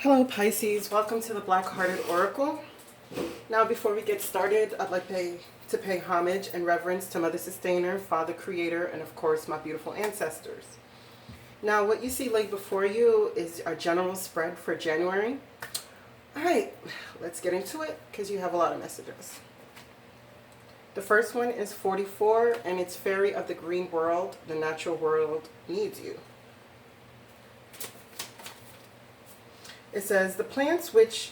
Hello Pisces, welcome to the Black Hearted Oracle. Now before we get started, I'd like to pay homage and reverence to Mother Sustainer, Father Creator, and of course my beautiful ancestors. Now what you see laid before you is our general spread for January. Alright, let's get into it because you have a lot of messages. The first one is 44 and it's Fairy of the Green World, the natural world needs you. It says, the plants which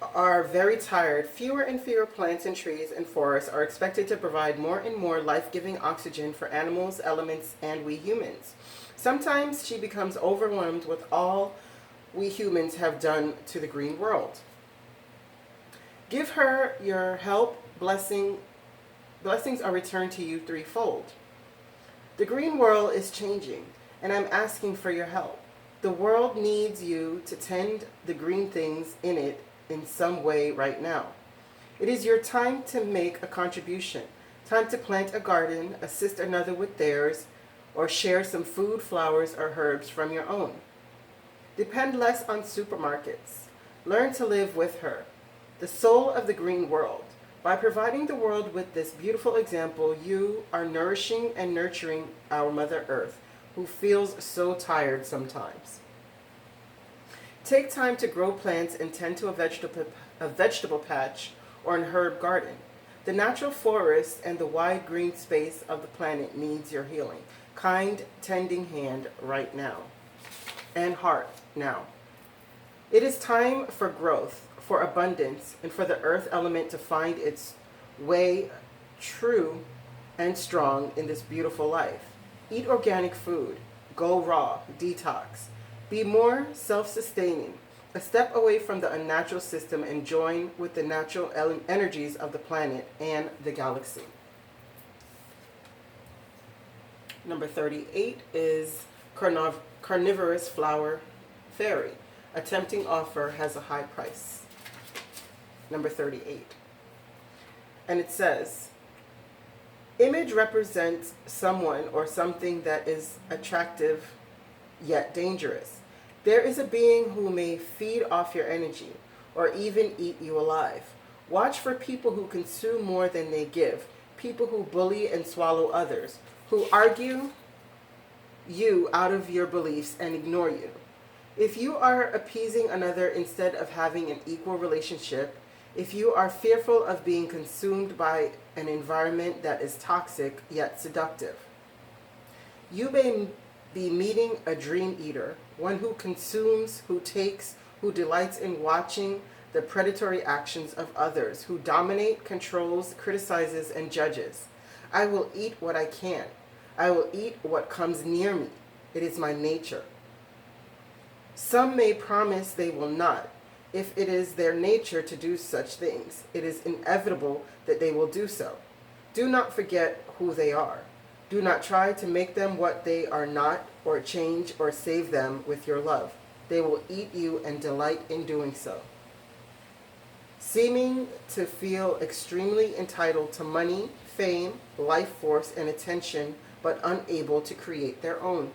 are very tired, fewer and fewer plants and trees and forests are expected to provide more and more life-giving oxygen for animals, elements, and we humans. Sometimes she becomes overwhelmed with all we humans have done to the green world. Give her your help, blessings are returned to you threefold. The green world is changing, and I'm asking for your help. The world needs you to tend the green things in it in some way right now. It is your time to make a contribution, time to plant a garden, assist another with theirs, or share some food, flowers, or herbs from your own. Depend less on supermarkets. Learn to live with her, the soul of the green world. By providing the world with this beautiful example, you are nourishing and nurturing our Mother Earth, who feels so tired sometimes. Take time to grow plants and tend to a vegetable patch or an herb garden. The natural forest and the wide green space of the planet needs your healing, kind, tending hand right now, and heart now. It is time for growth, for abundance, and for the earth element to find its way true and strong in this beautiful life. Eat organic food. Go raw. Detox. Be more self-sustaining. A step away from the unnatural system and join with the natural energies of the planet and the galaxy. Number 38 is Carnivorous Flower Fairy. A tempting offer has a high price. Number 38. And it says, image represents someone or something that is attractive yet dangerous. There is a being who may feed off your energy or even eat you alive. Watch for people who consume more than they give, people who bully and swallow others, who argue you out of your beliefs and ignore you. If you are appeasing another instead of having an equal relationship, if you are fearful of being consumed by an environment that is toxic yet seductive, you may be meeting a dream eater, one who consumes, who takes, who delights in watching the predatory actions of others, who dominate, controls, criticizes, and judges. I will eat what I can. I will eat what comes near me. It is my nature. Some may promise they will not. If it is their nature to do such things, it is inevitable that they will do so. Do not forget who they are. Do not try to make them what they are not, or change or save them with your love. They will eat you and delight in doing so. Seeming to feel extremely entitled to money, fame, life force, and attention, but unable to create their own.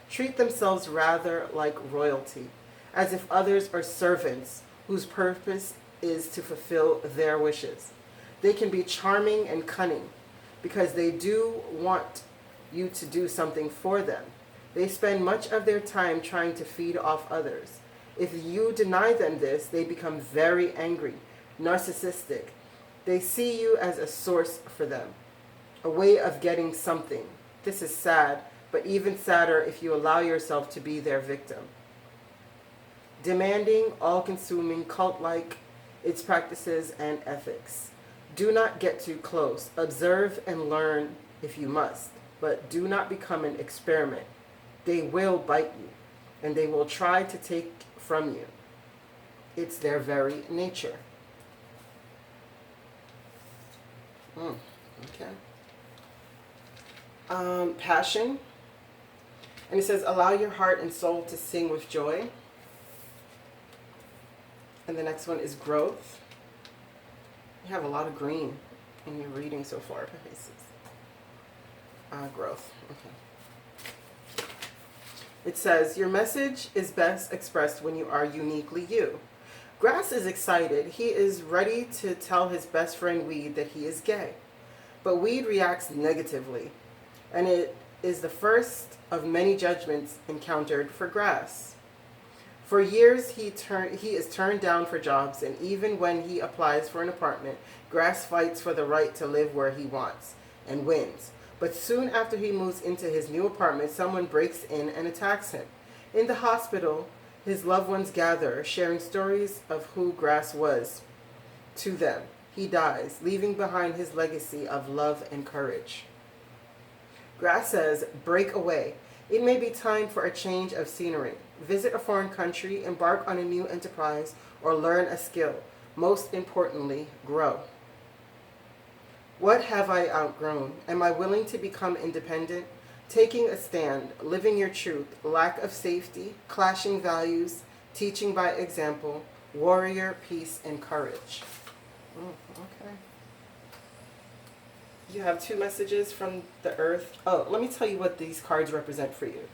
Treat themselves rather like royalty, as if others are servants whose purpose is to fulfill their wishes. They can be charming and cunning because they do want you to do something for them. They spend much of their time trying to feed off others. If you deny them this, they become very angry, narcissistic. They see you as a source for them, a way of getting something. This is sad, but even sadder if you allow yourself to be their victim. Demanding, all-consuming, cult-like, its practices and ethics. Do not get too close. Observe and learn if you must, but do not become an experiment. They will bite you, and they will try to take from you. It's their very nature. Okay. Passion. And it says, allow your heart and soul to sing with joy. And the next one is growth. You have a lot of green in your reading so far, Pisces. Growth. Okay. It says, your message is best expressed when you are uniquely you. Grass is excited. He is ready to tell his best friend Weed that he is gay. But Weed reacts negatively, and it is the first of many judgments encountered for Grass. For years, he is turned down for jobs, and even when he applies for an apartment, Grass fights for the right to live where he wants and wins. But soon after he moves into his new apartment, someone breaks in and attacks him. In the hospital, his loved ones gather, sharing stories of who Grass was to them. He dies, leaving behind his legacy of love and courage. Grass says, break away. It may be time for a change of scenery. Visit a foreign country, embark on a new enterprise, or learn a skill. Most importantly, grow. What have I outgrown? Am I willing to become independent? Taking a stand, living your truth, lack of safety, clashing values, teaching by example, warrior, peace, and courage. Okay. You have two messages from the earth. Oh, let me tell you what these cards represent for you.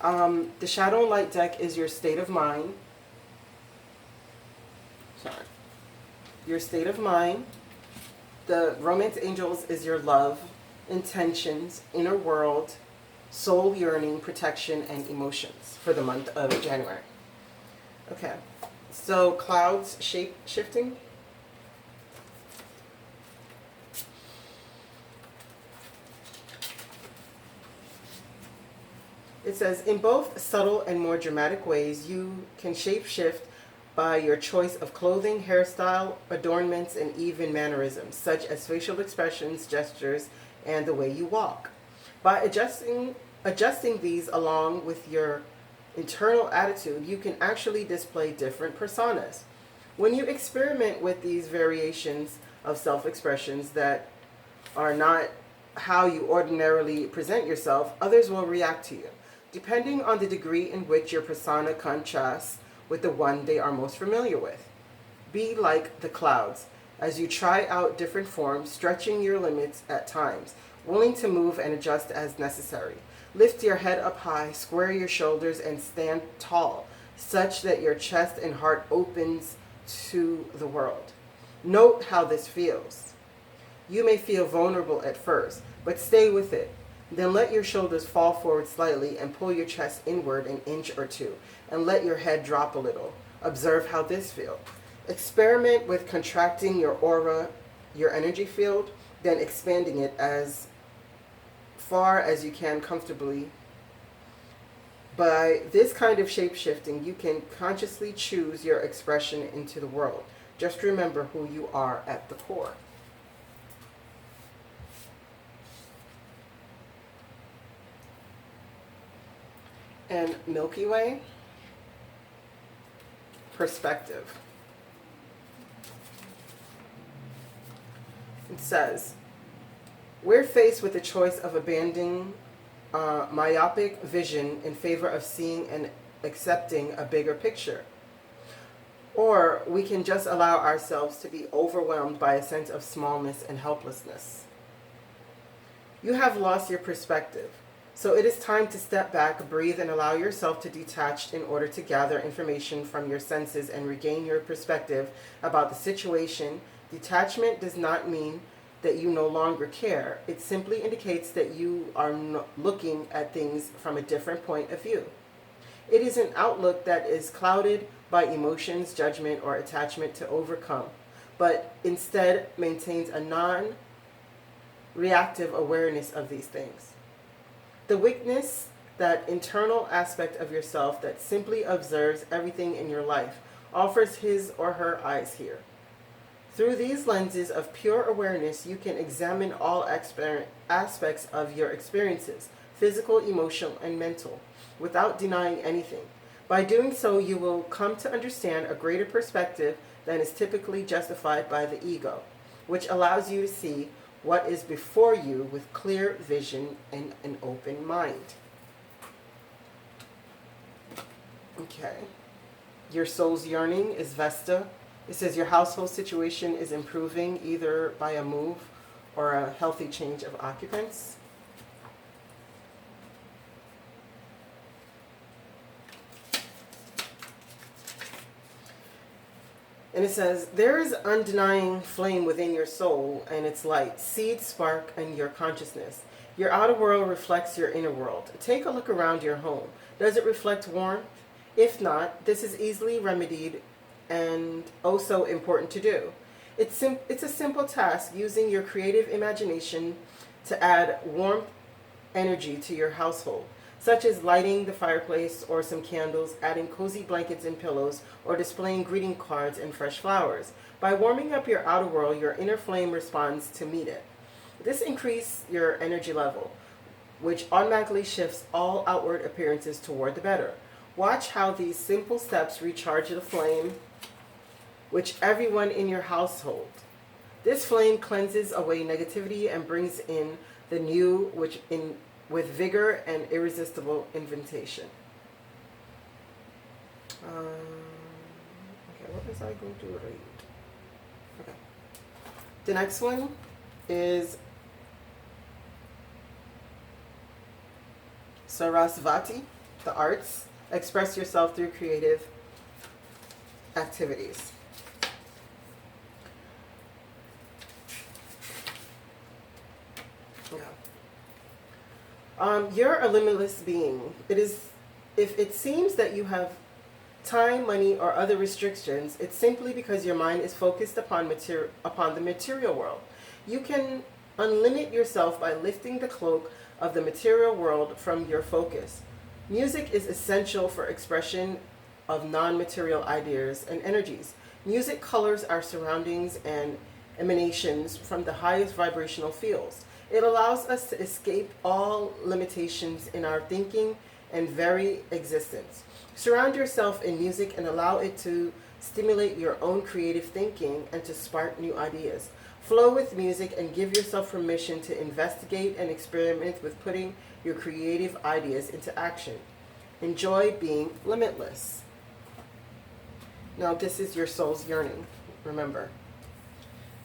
The Shadow and Light deck is your state of mind. Sorry. Your state of mind. The Romance Angels is your love, intentions, inner world, soul yearning, protection, and emotions for the month of January. Okay. So clouds, shape shifting. It says, in both subtle and more dramatic ways, you can shapeshift by your choice of clothing, hairstyle, adornments, and even mannerisms, such as facial expressions, gestures, and the way you walk. By adjusting these along with your internal attitude, you can actually display different personas. When you experiment with these variations of self-expressions that are not how you ordinarily present yourself, others will react to you, depending on the degree in which your persona contrasts with the one they are most familiar with. Be like the clouds as you try out different forms, stretching your limits at times, willing to move and adjust as necessary. Lift your head up high, square your shoulders, and stand tall, such that your chest and heart opens to the world. Note how this feels. You may feel vulnerable at first, but stay with it. Then let your shoulders fall forward slightly and pull your chest inward an inch or two, and let your head drop a little. Observe how this feels. Experiment with contracting your aura, your energy field, then expanding it as far as you can comfortably. By this kind of shape-shifting, you can consciously choose your expression into the world. Just remember who you are at the core. And Milky Way, perspective. It says, we're faced with the choice of abandoning myopic vision in favor of seeing and accepting a bigger picture. Or we can just allow ourselves to be overwhelmed by a sense of smallness and helplessness. You have lost your perspective. So it is time to step back, breathe, and allow yourself to detach in order to gather information from your senses and regain your perspective about the situation. Detachment does not mean that you no longer care. It simply indicates that you are looking at things from a different point of view. It is an outlook that is clouded by emotions, judgment, or attachment to overcome, but instead maintains a non-reactive awareness of these things. The witness, that internal aspect of yourself that simply observes everything in your life, offers his or her eyes here. Through these lenses of pure awareness, you can examine all aspects of your experiences, physical, emotional, and mental, without denying anything. By doing so, you will come to understand a greater perspective than is typically justified by the ego, which allows you to see what is before you with clear vision and an open mind. Okay. Your soul's yearning is Vesta. It says your household situation is improving either by a move or a healthy change of occupants. And it says, there is undenying flame within your soul and its light, seed, spark, and your consciousness. Your outer world reflects your inner world. Take a look around your home. Does it reflect warmth? If not, this is easily remedied and oh so important to do. It's a simple task using your creative imagination to add warmth energy to your household, such as lighting the fireplace or some candles, adding cozy blankets and pillows, or displaying greeting cards and fresh flowers. By warming up your outer world, your inner flame responds to meet it. This increases your energy level, which automatically shifts all outward appearances toward the better. Watch how these simple steps recharge the flame, which everyone in your household. This flame cleanses away negativity and brings in the new, with vigor and irresistible invitation. Okay, what was I going to read? Okay. The next one is Sarasvati, the arts. Express yourself through creative activities. You're a limitless being. If it seems that you have time, money, or other restrictions, it's simply because your mind is focused upon the material world. You can unlimit yourself by lifting the cloak of the material world from your focus. Music is essential for expression of non-material ideas and energies. Music colors our surroundings and emanations from the highest vibrational fields. It allows us to escape all limitations in our thinking and very existence. Surround yourself in music and allow it to stimulate your own creative thinking and to spark new ideas. Flow with music and give yourself permission to investigate and experiment with putting your creative ideas into action. Enjoy being limitless. Now, this is your soul's yearning, remember.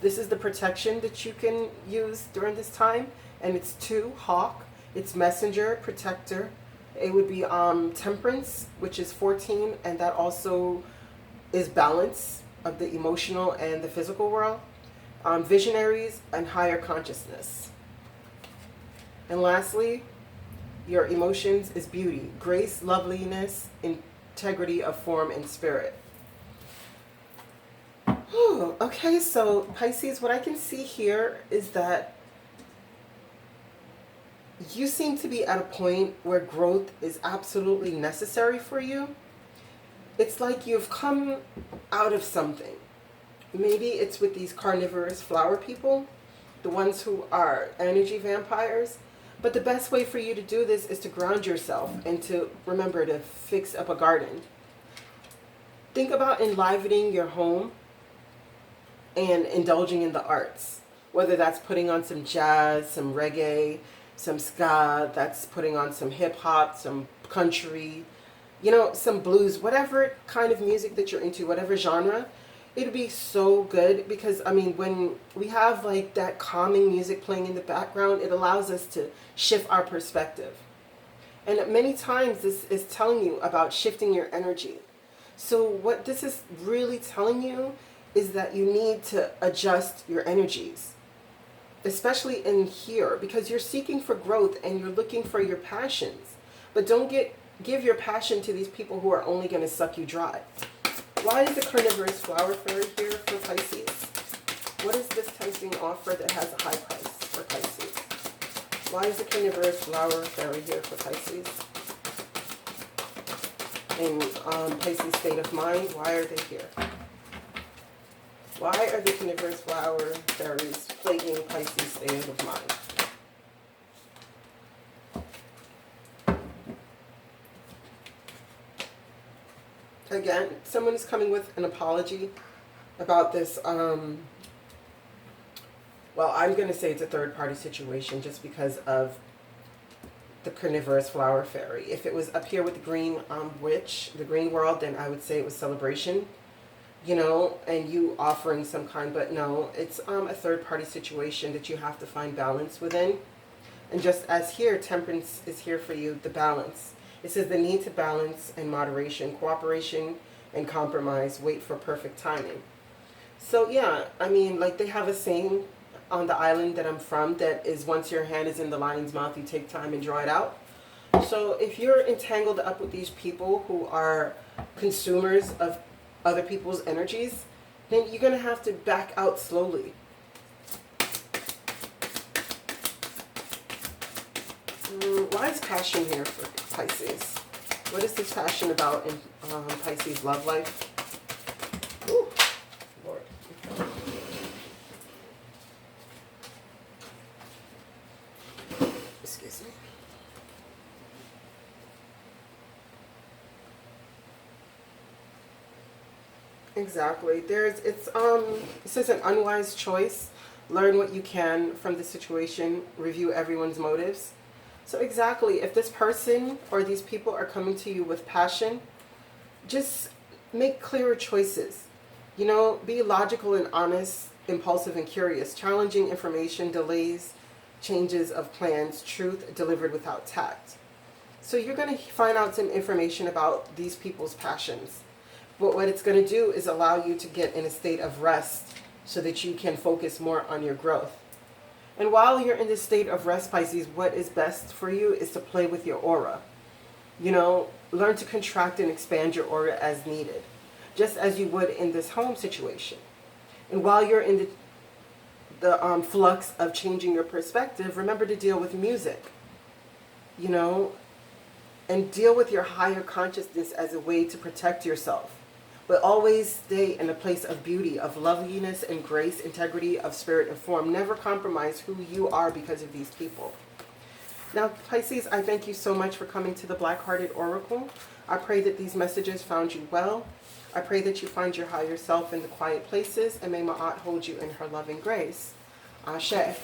This is the protection that you can use during this time, and it's 2, Hawk. It's messenger, protector. It would be temperance, which is 14, and that also is balance of the emotional and the physical world. Visionaries and higher consciousness. And lastly, your emotions is beauty, grace, loveliness, integrity of form and spirit. Okay, so Pisces, what I can see here is that you seem to be at a point where growth is absolutely necessary for you. It's like you've come out of something. Maybe it's with these carnivorous flower people, the ones who are energy vampires. But the best way for you to do this is to ground yourself and to remember to fix up a garden. Think about enlivening your home and indulging in the arts, whether that's putting on some jazz, some reggae, some ska, that's putting on some hip hop, some country, some blues, whatever kind of music that you're into, whatever genre. It'd be so good because, when we have like that calming music playing in the background, it allows us to shift our perspective. And many times this is telling you about shifting your energy. So what this is really telling you is that you need to adjust your energies, especially in here, because you're seeking for growth and you're looking for your passions. But don't give your passion to these people who are only going to suck you dry. Why is the carnivorous flower fairy here for Pisces? What is this tempting offer that has a high price for Pisces? Why is the carnivorous flower fairy here for Pisces? In Pisces state of mind, why are they here? Why are the carnivorous flower fairies plaguing Pisces state of mind? Again, someone is coming with an apology about this. Well, I'm going to say it's a third-party situation just because of the carnivorous flower fairy. If it was up here with the green witch, the green world, then I would say it was celebration, and you offering some kind. But no, it's a third-party situation that you have to find balance within. And just as here, temperance is here for you, the balance. It says the need to balance and moderation, cooperation and compromise, wait for perfect timing. So yeah, I mean, like they have a saying on the island that I'm from that is once your hand is in the lion's mouth, you take time and draw it out. So if you're entangled up with these people who are consumers of other people's energies, then you're going to have to back out slowly. Why is passion here for Pisces? What is this passion about in Pisces love life? Ooh, Lord. Excuse me. Exactly. This is an unwise choice. Learn what you can from the situation. Review everyone's motives. So exactly, if this person or these people are coming to you with passion, just make clearer choices. You know, be logical and honest, impulsive and curious, challenging information, delays, changes of plans, truth delivered without tact. So you're going to find out some information about these people's passions. But what it's going to do is allow you to get in a state of rest so that you can focus more on your growth. And while you're in this state of rest, Pisces, what is best for you is to play with your aura. You know, learn to contract and expand your aura as needed, just as you would in this home situation. And while you're in the flux of changing your perspective, remember to deal with music, you know, and deal with your higher consciousness as a way to protect yourself. But always stay in a place of beauty, of loveliness and grace, integrity of spirit and form. Never compromise who you are because of these people. Now, Pisces, I thank you so much for coming to the Black-Hearted Oracle. I pray that these messages found you well. I pray that you find your higher self in the quiet places, and may Ma'at hold you in her loving grace. Ashe.